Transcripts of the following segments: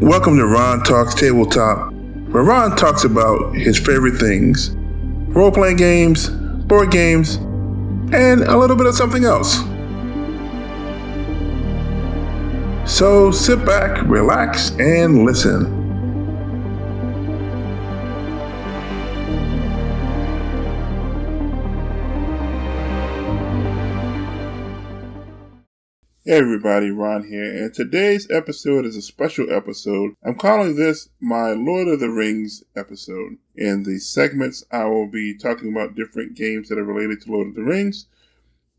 Welcome to Ron Talks Tabletop, where Ron talks about his favorite things: role-playing games, board games, and a little bit of something else. So sit back, relax, and listen. Hey everybody, Ron here, and today's episode is a special episode. I'm calling this my Lord of the Rings episode. In the segments, I will be talking about different games that are related to Lord of the Rings.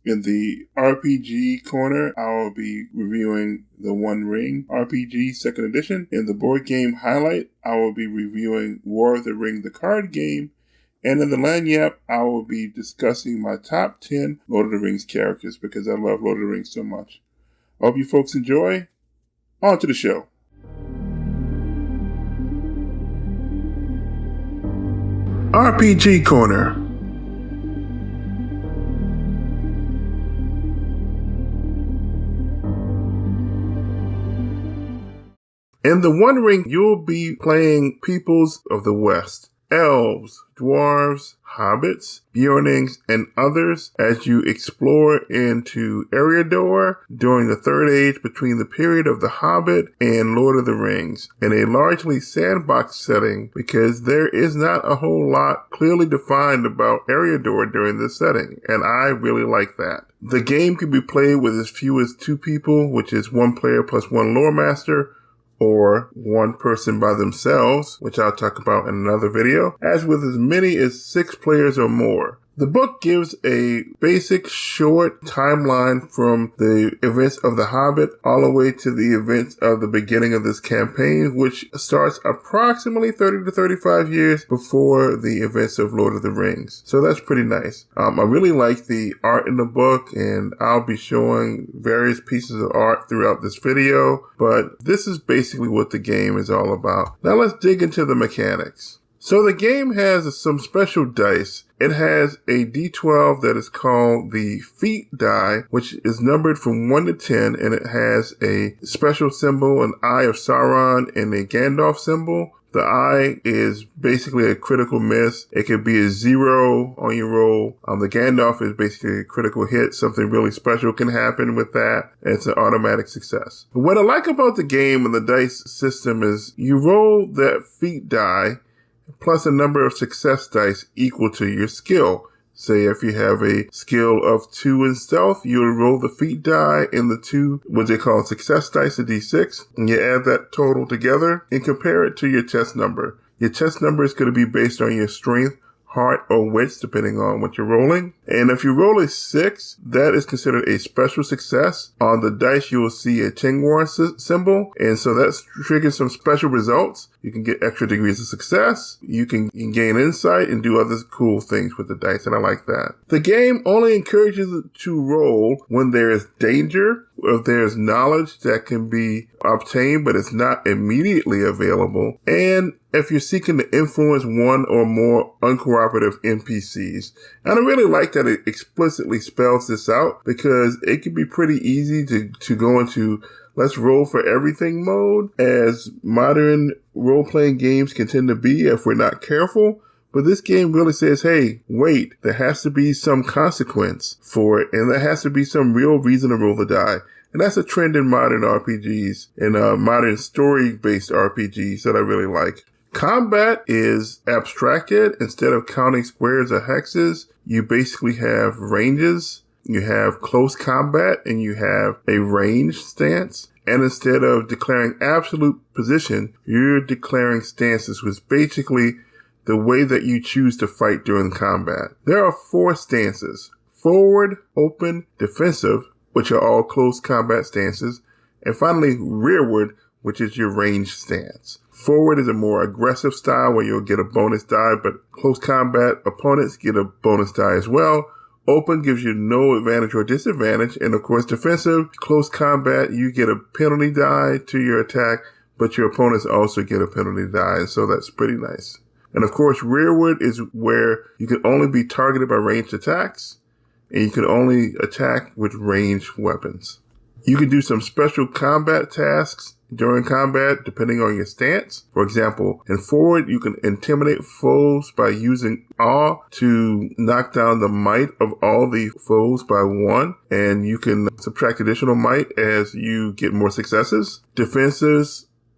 In the RPG corner, I will be reviewing the One Ring RPG 2nd Edition. In the board game highlight, I will be reviewing War of the Ring, the card game. And in the Lagniappe, I will be discussing my top 10 Lord of the Rings characters because I love Lord of the Rings so much. I hope you folks enjoy. On to the show. RPG Corner. In the One Ring, you'll be playing peoples of the West. Elves, dwarves, hobbits, Bjornings, and others as you explore into Eriador during the Third Age between the period of The Hobbit and Lord of the Rings, in a largely sandbox setting because there is not a whole lot clearly defined about Eriador during this setting, and I really like that. The game can be played with as few as 2 people, which is 1 player plus 1 lore master, or 1 person by themselves, which I'll talk about in another video, as with as many as 6 players or more. The book gives a basic short timeline from the events of The Hobbit all the way to the events of the beginning of this campaign, which starts approximately 30 to 35 years before the events of Lord of the Rings. So that's pretty nice. I really like the art in the book, and I'll be showing various pieces of art throughout this video, but this is basically what the game is all about. Now let's dig into the mechanics. So the game has some special dice. It has a D12 that is called the feat die, which is numbered from 1 to 10, and it has a special symbol, an Eye of Sauron, and a Gandalf symbol. The eye is basically a critical miss. It could be a 0 on your roll. The Gandalf is basically a critical hit. Something really special can happen with that. It's an automatic success. But what I like about the game and the dice system is you roll that feat die plus a number of success dice equal to your skill. Say if you have a skill of 2 in stealth, you would roll the feat die and the 2, what they call success dice, a D6, and you add that total together and compare it to your test number. Your test number is going to be based on your strength, heart, or wits, depending on what you're rolling. And if you roll a 6, that is considered a special success. On the dice, you will see a Tingwar symbol, and so that triggers some special results. You can get extra degrees of success. You can gain insight and do other cool things with the dice, and I like that. The game only encourages you to roll when there is danger, if there's knowledge that can be obtained, but it's not immediately available, and if you're seeking to influence 1 or more uncooperative NPCs. And I really like that it explicitly spells this out because it can be pretty easy to go into let's roll for everything mode, as modern role-playing games can tend to be if we're not careful. But this game really says, hey, wait, there has to be some consequence for it, and there has to be some real reason to roll the die. And that's a trend in modern RPGs and modern story-based RPGs that I really like. Combat is abstracted. Instead of counting squares or hexes, you basically have ranges. You have close combat and you have a range stance. And instead of declaring absolute position, you're declaring stances, which is basically the way that you choose to fight during combat. There are 4 stances: forward, open, defensive, which are all close combat stances, and finally rearward, which is your range stance. Forward is a more aggressive style where you'll get a bonus die, but close combat opponents get a bonus die as well. Open gives you no advantage or disadvantage. And of course, defensive, close combat, you get a penalty die to your attack, but your opponents also get a penalty die. So that's pretty nice. And of course, rearward is where you can only be targeted by ranged attacks, and you can only attack with ranged weapons. You can do some special combat tasks during combat depending on your stance. For example, in forward, you can intimidate foes by using awe to knock down the might of all the foes by 1, and you can subtract additional might as you get more successes.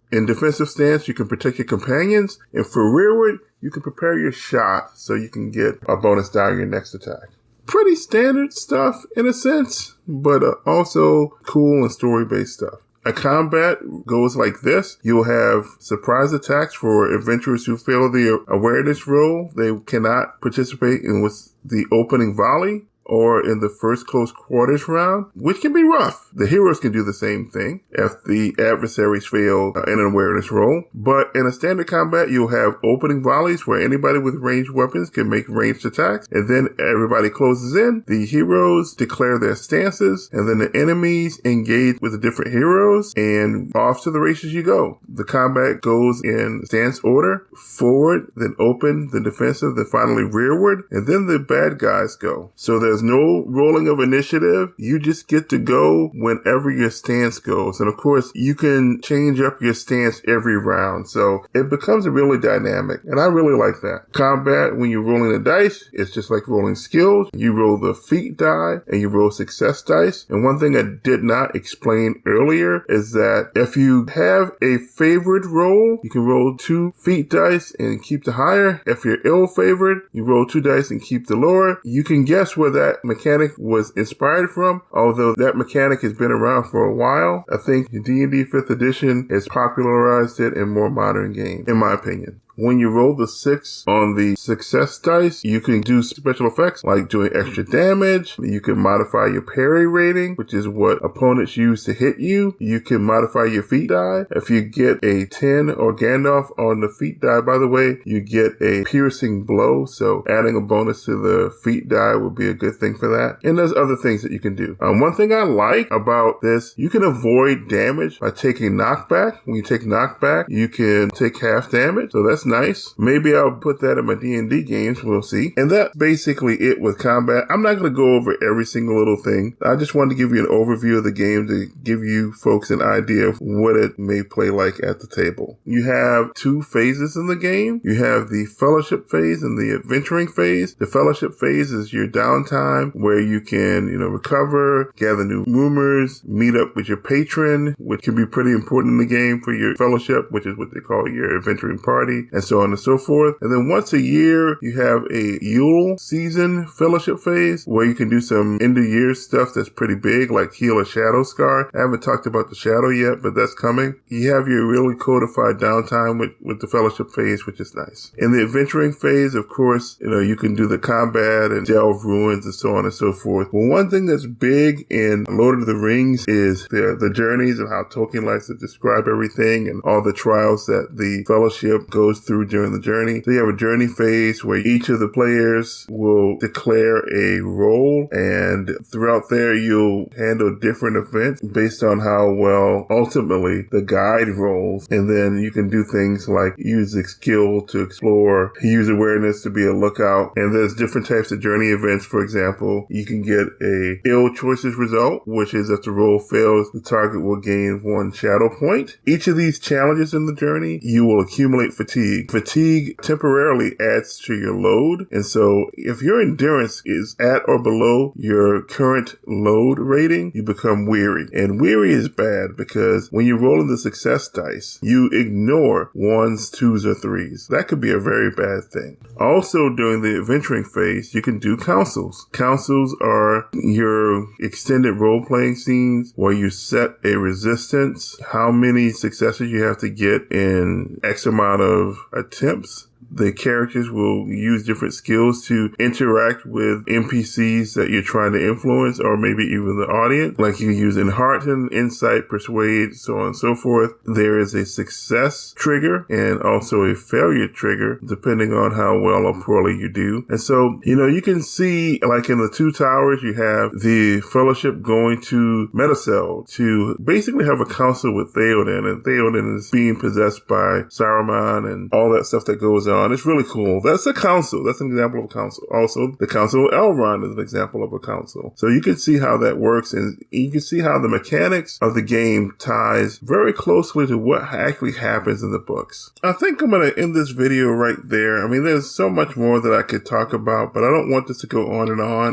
In defensive stance, you can protect your companions, and for rearward, you can prepare your shot so you can get a bonus die on your next attack. Pretty standard stuff in a sense, but also cool and story-based stuff. A combat goes like this. You'll have surprise attacks for adventurers who fail the awareness roll. They cannot participate in what's the opening volley or in the first close quarters round, which can be rough. The heroes can do the same thing if the adversaries fail in an awareness roll. But in a standard combat, you'll have opening volleys where anybody with ranged weapons can make ranged attacks, and then everybody closes in. The heroes declare their stances, and then the enemies engage with the different heroes, and off to the races you go. The combat goes in stance order: forward, then open, then defensive, then finally rearward, and then the bad guys go. So there's no rolling of initiative. You just get to go whenever your stance goes. And of course, you can change up your stance every round. So it becomes really dynamic. And I really like that. Combat, when you're rolling the dice, it's just like rolling skills. You roll the feat die and you roll success dice. And one thing I did not explain earlier is that if you have a favored roll, you can roll 2 feat dice and keep the higher. If you're ill-favored, you roll 2 dice and keep the lower. You can guess where that mechanic was inspired from, although that mechanic has been around for a while. I think D&D 5th edition has popularized it in more modern games, in my opinion. When you roll the 6 on the success dice, you can do special effects like doing extra damage. You can modify your parry rating, which is what opponents use to hit you. You can modify your feat die. If you get a 10 or Gandalf on the feat die, by the way, you get a piercing blow. So adding a bonus to the feat die would be a good thing for that. And there's other things that you can do. One thing I like about this, you can avoid damage by taking knockback. When you take knockback, you can take half damage. So that's nice. Maybe I'll put that in my D&D games. We'll see. And that's basically it with combat. I'm not going to go over every single little thing. I just wanted to give you an overview of the game to give you folks an idea of what it may play like at the table. You have 2 phases in the game. You have the fellowship phase and the adventuring phase. The fellowship phase is your downtime where you can, recover, gather new rumors, meet up with your patron, which can be pretty important in the game for your fellowship, which is what they call your adventuring party, and so on and so forth. And then once a year, you have a Yule season fellowship phase where you can do some end of year stuff that's pretty big, like heal a shadow scar. I haven't talked about the shadow yet, but that's coming. You have your really codified downtime with the fellowship phase, which is nice. In the adventuring phase, of course, you can do the combat and delve ruins and so on and so forth. Well, one thing that's big in Lord of the Rings is the journeys and how Tolkien likes to describe everything and all the trials that the fellowship goes through during the journey. So you have a journey phase where each of the players will declare a role, and throughout there you'll handle different events based on how well ultimately the guide rolls. And then you can do things like use a skill to explore, use awareness to be a lookout, and there's different types of journey events. For example, you can get a ill choices result, which is if the roll fails, the target will gain 1 shadow point. Each of these challenges in the journey, you will accumulate fatigue. Fatigue temporarily adds to your load, and so if your endurance is at or below your current load rating, you become weary. And weary is bad because when you're rolling the success dice, you ignore 1s, 2s, or 3s. That could be a very bad thing. Also, during the adventuring phase, you can do councils. Councils are your extended role-playing scenes where you set a resistance, how many successes you have to get in X amount of attempts. The characters will use different skills to interact with NPCs that you're trying to influence, or maybe even the audience. Like you use Enhearten, Insight, Persuade, so on and so forth. There is a success trigger and also a failure trigger, depending on how well or poorly you do. And so, you can see, like in the 2 towers, you have the Fellowship going to Medicel to basically have a council with Theoden, and Theoden is being possessed by Saruman and all that stuff that goes goes on. It's really cool. That's a council. That's an example of a council. Also, the Council of Elrond is an example of a council. So you can see how that works, and you can see how the mechanics of the game ties very closely to what actually happens in the books. I think I'm going to end this video right there. I mean, there's so much more that I could talk about, but I don't want this to go on.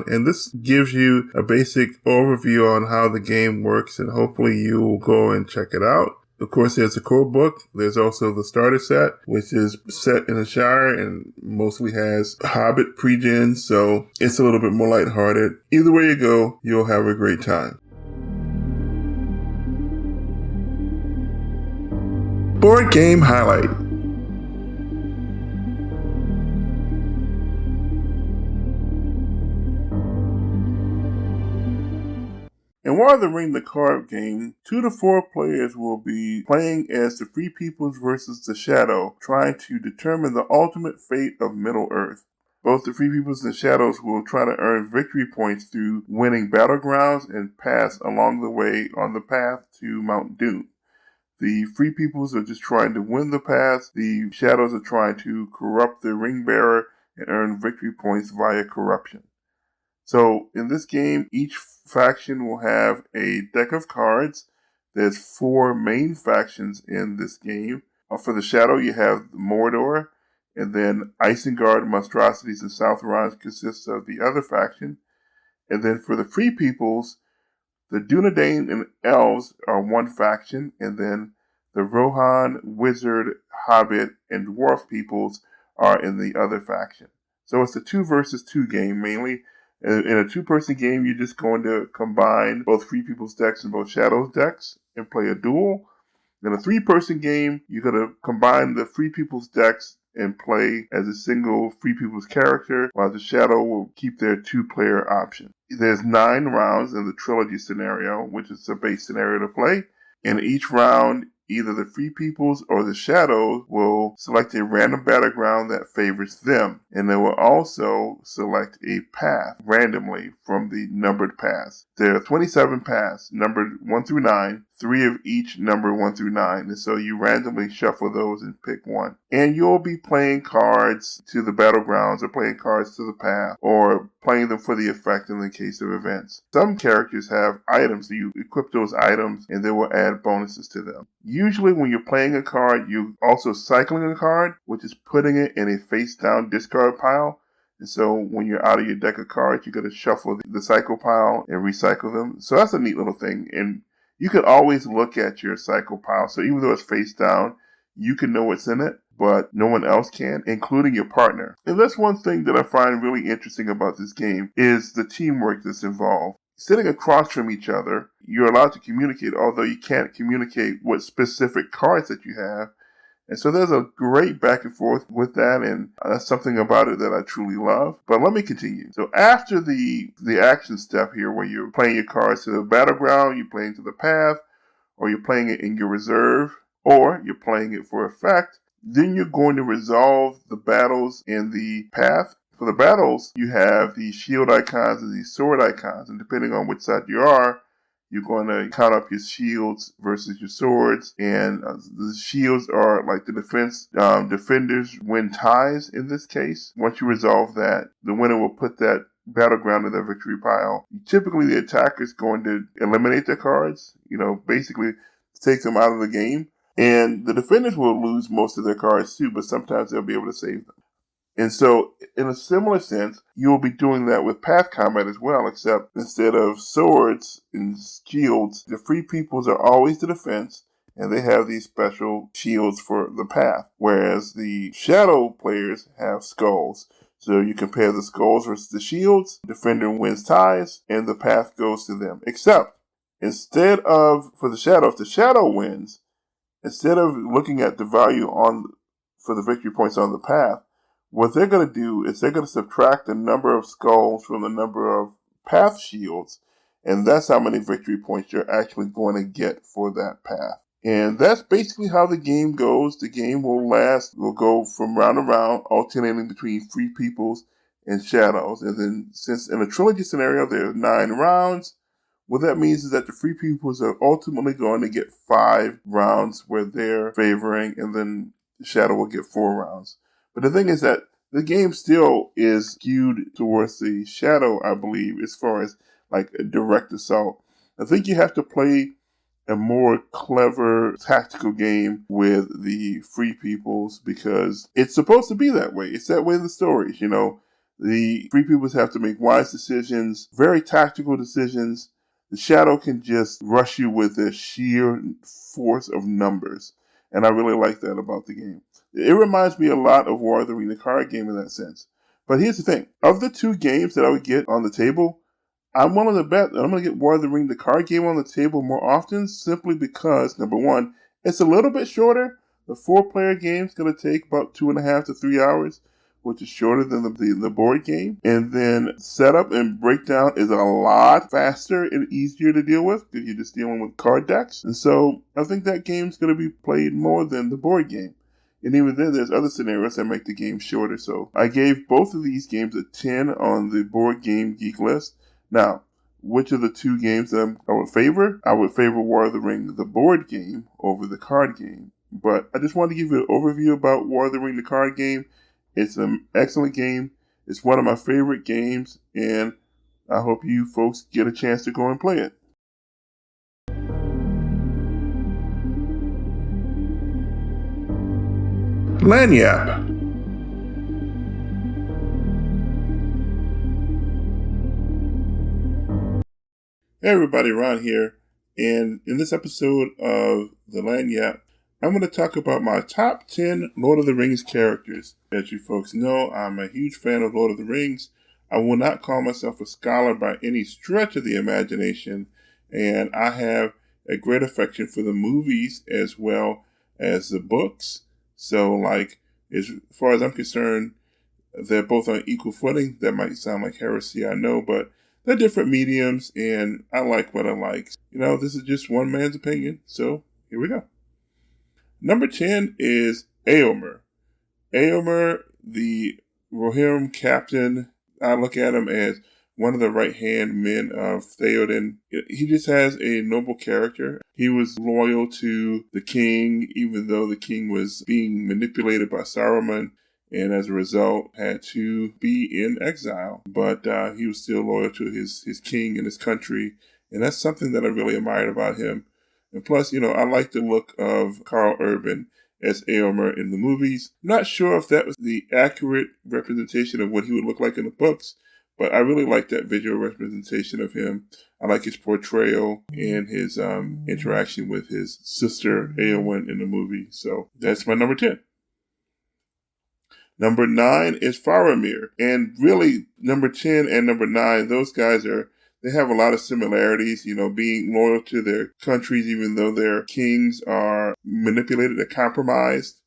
And this gives you a basic overview on how the game works, and hopefully you will go and check it out. Of course, there's the core book. There's also the starter set, which is set in the Shire and mostly has Hobbit pre-gens, so it's a little bit more lighthearted. Either way you go, you'll have a great time. Board game highlight. In War of the Ring, the card game, 2 to 4 players will be playing as the Free Peoples versus the Shadow, trying to determine the ultimate fate of Middle-earth. Both the Free Peoples and the Shadows will try to earn victory points through winning battlegrounds and paths along the way on the path to Mount Doom. The Free Peoples are just trying to win the paths. The Shadows are trying to corrupt the Ring Bearer and earn victory points via corruption. So in this game, each faction will have a deck of cards. There's 4 main factions in this game. For the Shadow, you have Mordor, and then Isengard, Monstrosities, and Southrons consists of the other faction. And then for the Free Peoples, the Dunedain and Elves are one faction, and then the Rohan, Wizard, Hobbit, and Dwarf peoples are in the other faction. So it's a 2 versus 2 game mainly. In a 2-person game, you're just going to combine both Free People's decks and both Shadows decks and play a duel. In a 3-person game, you're going to combine the Free People's decks and play as a single Free People's character, while the Shadow will keep their 2-player option. There's 9 rounds in the trilogy scenario, which is the base scenario to play. In each round, either the Free Peoples or the Shadows will select a random battleground that favors them, and they will also select a path randomly from the numbered paths. There are 27 paths, numbered 1 through 9, 3 of each number 1 through 9, and so you randomly shuffle those and pick one. And you'll be playing cards to the battlegrounds, or playing cards to the path, or playing them for the effect in the case of events. Some characters have items, so you equip those items and they will add bonuses to them. Usually when you're playing a card, you're also cycling a card, which is putting it in a face-down discard pile. And so when you're out of your deck of cards, you got to shuffle the cycle pile and recycle them. So that's a neat little thing. And you can always look at your cycle pile. So even though it's face down, you can know what's in it, but no one else can, including your partner. And that's one thing that I find really interesting about this game is the teamwork that's involved. Sitting across from each other, you're allowed to communicate, although you can't communicate what specific cards that you have. And so there's a great back and forth with that, and that's something about it that I truly love. But let me continue. So after the action step here, where you're playing your cards to the battleground, you're playing to the path, or you're playing it in your reserve, or you're playing it for effect, then you're going to resolve the battles in the path. For the battles, you have the shield icons and the sword icons, and depending on which side you are, you're going to count up your shields versus your swords, and the shields are like the defense. Defenders win ties in this case. Once you resolve that, the winner will put that battleground in their victory pile. Typically, the attacker is going to eliminate their cards, basically take them out of the game. And the defenders will lose most of their cards too, but sometimes they'll be able to save them. And so, in a similar sense, you'll be doing that with path combat as well, except instead of swords and shields, the Free Peoples are always the defense, and they have these special shields for the path, whereas the Shadow players have skulls. So you compare the skulls versus the shields, defender wins ties, and the path goes to them. Except, instead of, for the Shadow, if the Shadow wins, instead of looking at the value for the victory points on the path, what they're going to do is they're going to subtract the number of skulls from the number of path shields, and that's how many victory points you're actually going to get for that path. And that's basically how the game goes. The game will go from round to round, alternating between Free Peoples and Shadows. And then, since in a trilogy scenario there are 9 rounds, what that means is that the Free Peoples are ultimately going to get 5 rounds where they're favoring, and then Shadow will get 4 rounds. But the thing is that the game still is skewed towards the shadow, I believe, as far as like a direct assault. I think you have to play a more clever tactical game with the Free Peoples because it's supposed to be that way. It's that way in the stories, you know. The Free Peoples have to make wise decisions, very tactical decisions. The Shadow can just rush you with the sheer force of numbers. And I really like that about the game. It reminds me a lot of War of the Ring, the card game in that sense. But here's the thing. Of the two games that I would get on the table, I'm willing to bet that I'm going to get War of the Ring, the card game, on the table more often simply because, number one, it's a little bit shorter. The 4-player game is going to take about 2.5 to 3 hours, which is shorter than the board game. And then setup and breakdown is a lot faster and easier to deal with because you're just dealing with card decks. And so I think that game's going to be played more than the board game. And even then, there's other scenarios that make the game shorter. So I gave both of these games a 10 on the Board Game Geek list. Now, which of the two games that I would favor? I would favor War of the Ring, the board game, over the card game. But I just wanted to give you an overview about War of the Ring, the card game. It's an excellent game. It's one of my favorite games, and I hope you folks get a chance to go and play it. Lagniappe. Hey everybody, Ron here, and in this episode of the Lagniappe, I'm going to talk about my top 10 Lord of the Rings characters. As you folks know, I'm a huge fan of Lord of the Rings. I will not call myself a scholar by any stretch of the imagination, and I have a great affection for the movies as well as the books. So, like, as far as I'm concerned, they're both on equal footing. That might sound like heresy, I know, but they're different mediums, and I like what I like. You know, this is just one man's opinion, so here we go. Number 10 is Éomer. Éomer, the Rohirrim captain, I look at him as one of the right-hand men of Theoden. He just has a noble character. He was loyal to the king, even though the king was being manipulated by Saruman, and as a result had to be in exile. But he was still loyal to his king and his country, and that's something that I really admired about him. And plus, you know, I like the look of Karl Urban as Éomer in the movies. Not sure if that was the accurate representation of what he would look like in the books, but I really like that visual representation of him. I like his portrayal and his interaction with his sister Éowyn in the movie. So that's my number 10. Number 9 is Faramir. And really, number 10 and number 9, those guys they have a lot of similarities, you know, being loyal to their countries, even though their kings are manipulated and compromised.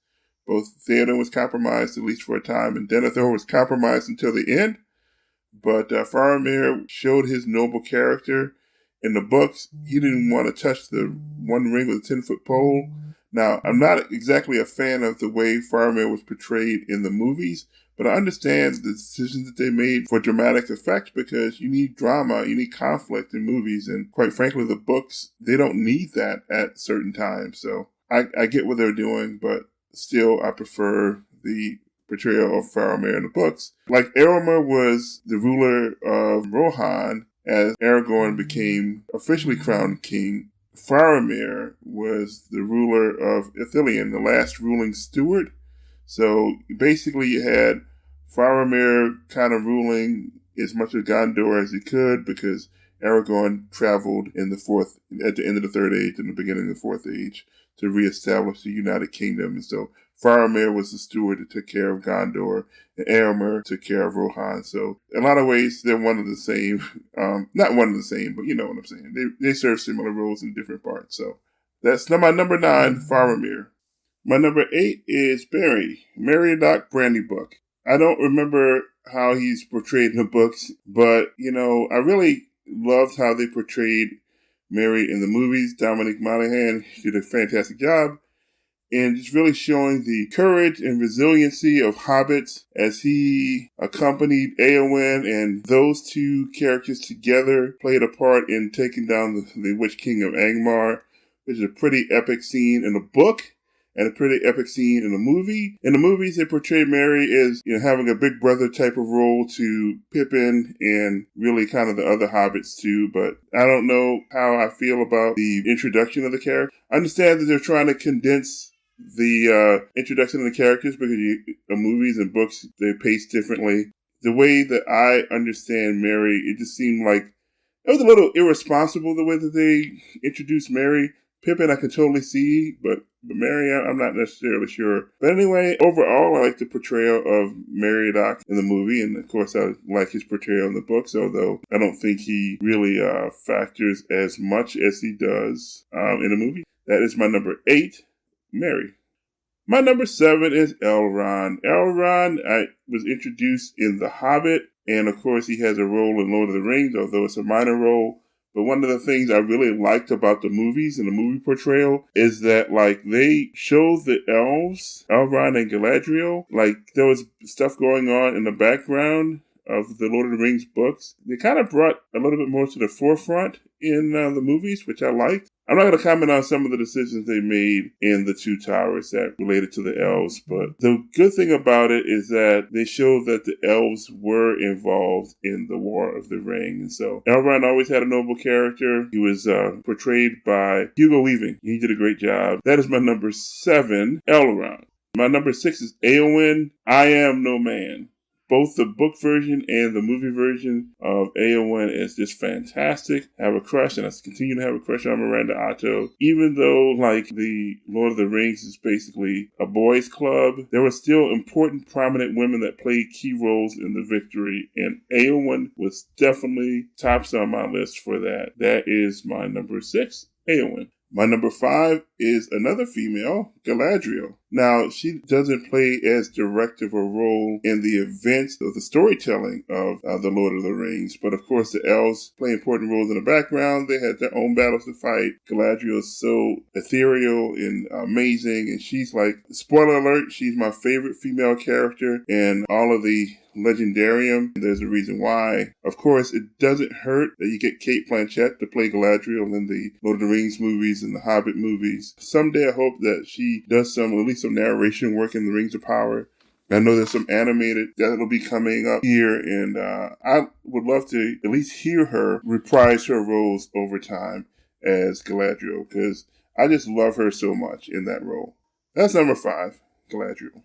Both Theoden was compromised, at least for a time, and Denethor was compromised until the end. But Faramir showed his noble character. In the books, he didn't want to touch the One Ring with a 10-foot pole. Now, I'm not exactly a fan of the way Faramir was portrayed in the movies, but I understand the decisions that they made for dramatic effect because you need drama, you need conflict in movies, and quite frankly, the books, they don't need that at certain times. So I get what they're doing, but still I prefer the portrayal of Faramir in the books. Like Éomer was the ruler of Rohan as Aragorn became officially crowned king. Faramir was the ruler of Ithilien, the last ruling steward. So basically you had Faramir kind of ruling as much of Gondor as he could because Aragorn traveled at the end of the Third Age and the beginning of the Fourth Age to reestablish the United Kingdom. And so Faramir was the steward that took care of Gondor, and Éomer took care of Rohan. So in a lot of ways, they're one of the same. Not one of the same, but you know what I'm saying. They serve similar roles in different parts. So that's my number 9, Faramir. My number 8 is Barry, Meriadoc Brandybuck. I don't remember how he's portrayed in the books, but, you know, I really loved how they portrayed Merry in the movies. Dominic Monaghan did a fantastic job. And just really showing the courage and resiliency of hobbits as he accompanied Éowyn, and those two characters together played a part in taking down the Witch King of Angmar, which is a pretty epic scene in the book. and a pretty epic scene in the movie. In the movies, they portray Merry as, having a big brother type of role to Pippin and really kind of the other hobbits too, but I don't know how I feel about the introduction of the character. I understand that they're trying to condense the introduction of the characters because the movies and books, they pace differently. The way that I understand Merry, it just seemed like it was a little irresponsible the way that they introduced Merry. Pippin, I can totally see, but Merry, I'm not necessarily sure. But anyway, overall, I like the portrayal of Meriadoc in the movie, and of course, I like his portrayal in the books, although I don't think he really factors as much as he does in the movie. That is my number 8, Merry. My number 7 is Elrond. Elrond was introduced in The Hobbit, and of course, he has a role in Lord of the Rings, although it's a minor role. But one of the things I really liked about the movies and the movie portrayal is that, they showed the elves, Elrond and Galadriel, there was stuff going on in the background of the Lord of the Rings books. They kind of brought a little bit more to the forefront in the movies, which I liked. I'm not going to comment on some of the decisions they made in the Two Towers that related to the elves, but the good thing about it is that they showed that the elves were involved in the War of the Ring. And so Elrond always had a noble character. He was portrayed by Hugo Weaving. He did a great job. That is my number 7, Elrond. My number 6 is Éowyn. I Am No Man. Both the book version and the movie version of Éowyn is just fantastic. I have a crush, and I continue to have a crush on Miranda Otto. Even though, the Lord of the Rings is basically a boys' club, there were still important, prominent women that played key roles in the victory, and Éowyn was definitely tops on my list for that. That is my number 6, Éowyn. My number 5 is another female, Galadriel. Now, she doesn't play as direct of a role in the events of the storytelling of The Lord of the Rings, but of course the elves play important roles in the background. They had their own battles to fight. Galadriel is so ethereal and amazing, and she's spoiler alert, she's my favorite female character in all of the Legendarium. There's a reason why. Of course, it doesn't hurt that you get Cate Blanchett to play Galadriel in the Lord of the Rings movies and the Hobbit movies. Someday I hope that she does at least some narration work in the Rings of Power. I know there's some animated that'll be coming up here, and I would love to at least hear her reprise her roles over time as Galadriel, because I just love her so much in that role. That's number 5, Galadriel.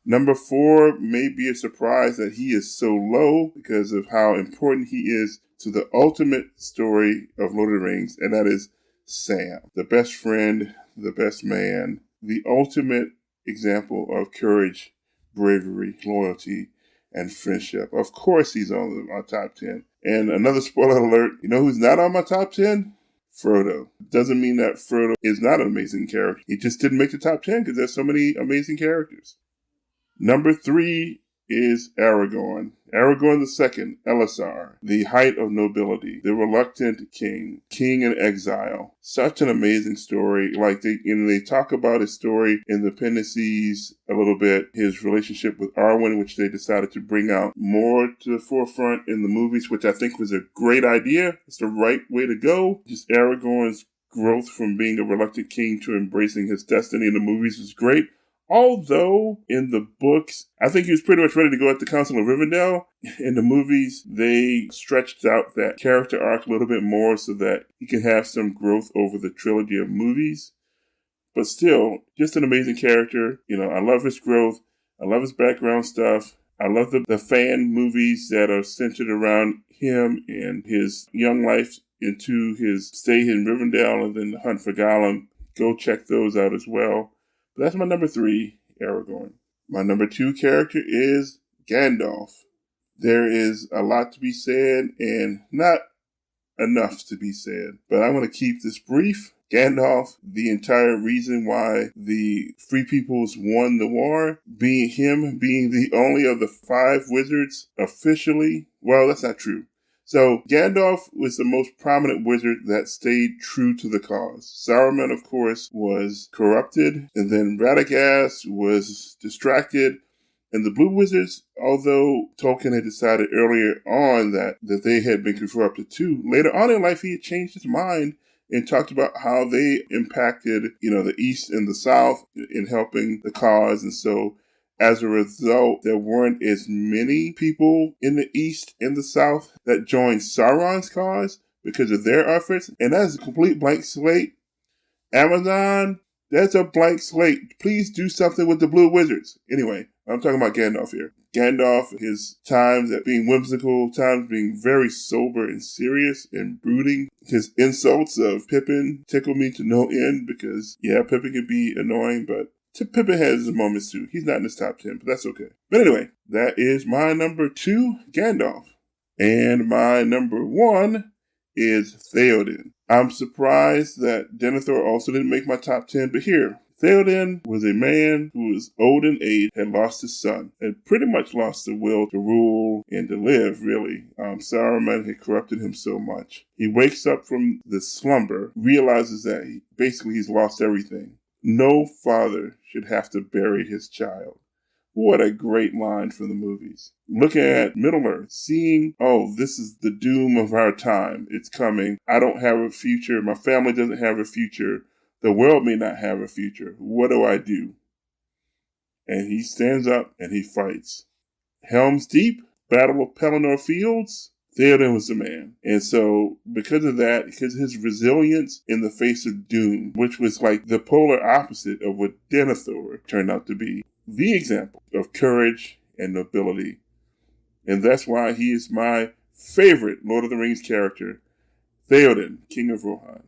Number 4 may be a surprise that he is so low because of how important he is to the ultimate story of Lord of the Rings, and that is Sam, the best friend, the best man, the ultimate example of courage, bravery, loyalty, and friendship. Of course he's on my top 10. And another spoiler alert, you know who's not on my top 10? Frodo. Doesn't mean that Frodo is not an amazing character. He just didn't make the top 10 because there's so many amazing characters. Number 3 is Aragorn. Aragorn II, Elisar, the height of nobility, the reluctant king, king in exile. Such an amazing story. They talk about his story in the appendices a little bit, his relationship with Arwen, which they decided to bring out more to the forefront in the movies, which I think was a great idea. It's the right way to go. Just Aragorn's growth from being a reluctant king to embracing his destiny in the movies was great. Although, in the books, I think he was pretty much ready to go at the Council of Rivendell. In the movies, they stretched out that character arc a little bit more so that he can have some growth over the trilogy of movies. But still, just an amazing character. I love his growth. I love his background stuff. I love the fan movies that are centered around him and his young life into his stay in Rivendell and then the Hunt for Gollum. Go check those out as well. That's my number 3, Aragorn. My number 2 character is Gandalf. There is a lot to be said and not enough to be said, but I'm going to keep this brief. Gandalf, the entire reason why the Free Peoples won the war, being the only of the 5 wizards officially. Well, that's not true. So Gandalf was the most prominent wizard that stayed true to the cause. Saruman, of course, was corrupted, and then Radagast was distracted. And the Blue Wizards, although Tolkien had decided earlier on that they had been corrupted too, later on in life he had changed his mind and talked about how they impacted, the East and the South in helping the cause. And so as a result, there weren't as many people in the East and the South that joined Sauron's cause because of their efforts. And that's a complete blank slate. Amazon, that's a blank slate. Please do something with the Blue Wizards. Anyway, I'm talking about Gandalf here. Gandalf, his times at being whimsical, times being very sober and serious and brooding. His insults of Pippin tickle me to no end because, Pippin can be annoying, but Pippin has his moments too. He's not in this top 10, but that's okay. But anyway, that is my number 2, Gandalf. And my number 1 is Theoden. I'm surprised that Denethor also didn't make my top 10, but here, Theoden was a man who was old in age, had lost his son, had pretty much lost the will to rule and to live, really. Saruman had corrupted him so much. He wakes up from the slumber, realizes that he's lost everything. No father should have to bury his child. What a great line from the movies. Looking at Middle-earth, seeing, this is the doom of our time. It's coming. I don't have a future. My family doesn't have a future. The world may not have a future. What do I do? And he stands up and he fights. Helm's Deep, Battle of Pelennor Fields, Theoden was the man. And so because of that, because of his resilience in the face of doom, which was like the polar opposite of what Denethor turned out to be, the example of courage and nobility. And that's why he is my favorite Lord of the Rings character, Theoden, King of Rohan.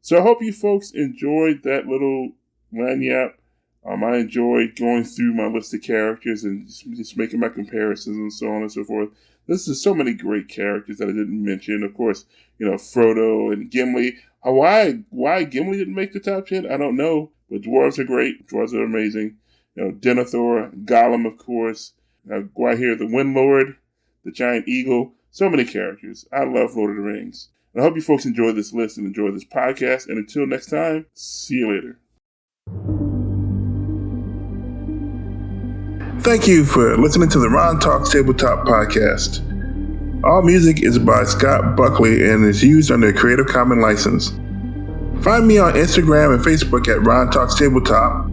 So I hope you folks enjoyed that little lagniappe. I enjoyed going through my list of characters and just making my comparisons and so on and so forth. This is so many great characters that I didn't mention. Of course, Frodo and Gimli. Why Gimli didn't make the top 10, I don't know. But dwarves are great. Dwarves are amazing. Denethor, Gollum, of course. Gwaihir the Wind Lord, the Giant Eagle. So many characters. I love Lord of the Rings. And I hope you folks enjoy this list and enjoy this podcast. And until next time, see you later. Thank you for listening to the Ron Talks Tabletop Podcast. All music is by Scott Buckley and is used under a Creative Commons license. Find me on Instagram and Facebook at Ron Talks Tabletop,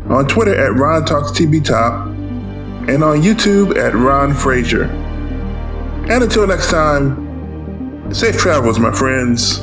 on Twitter at Ron Talks TBTop, and on YouTube at Ron Frazier. And until next time, safe travels, my friends.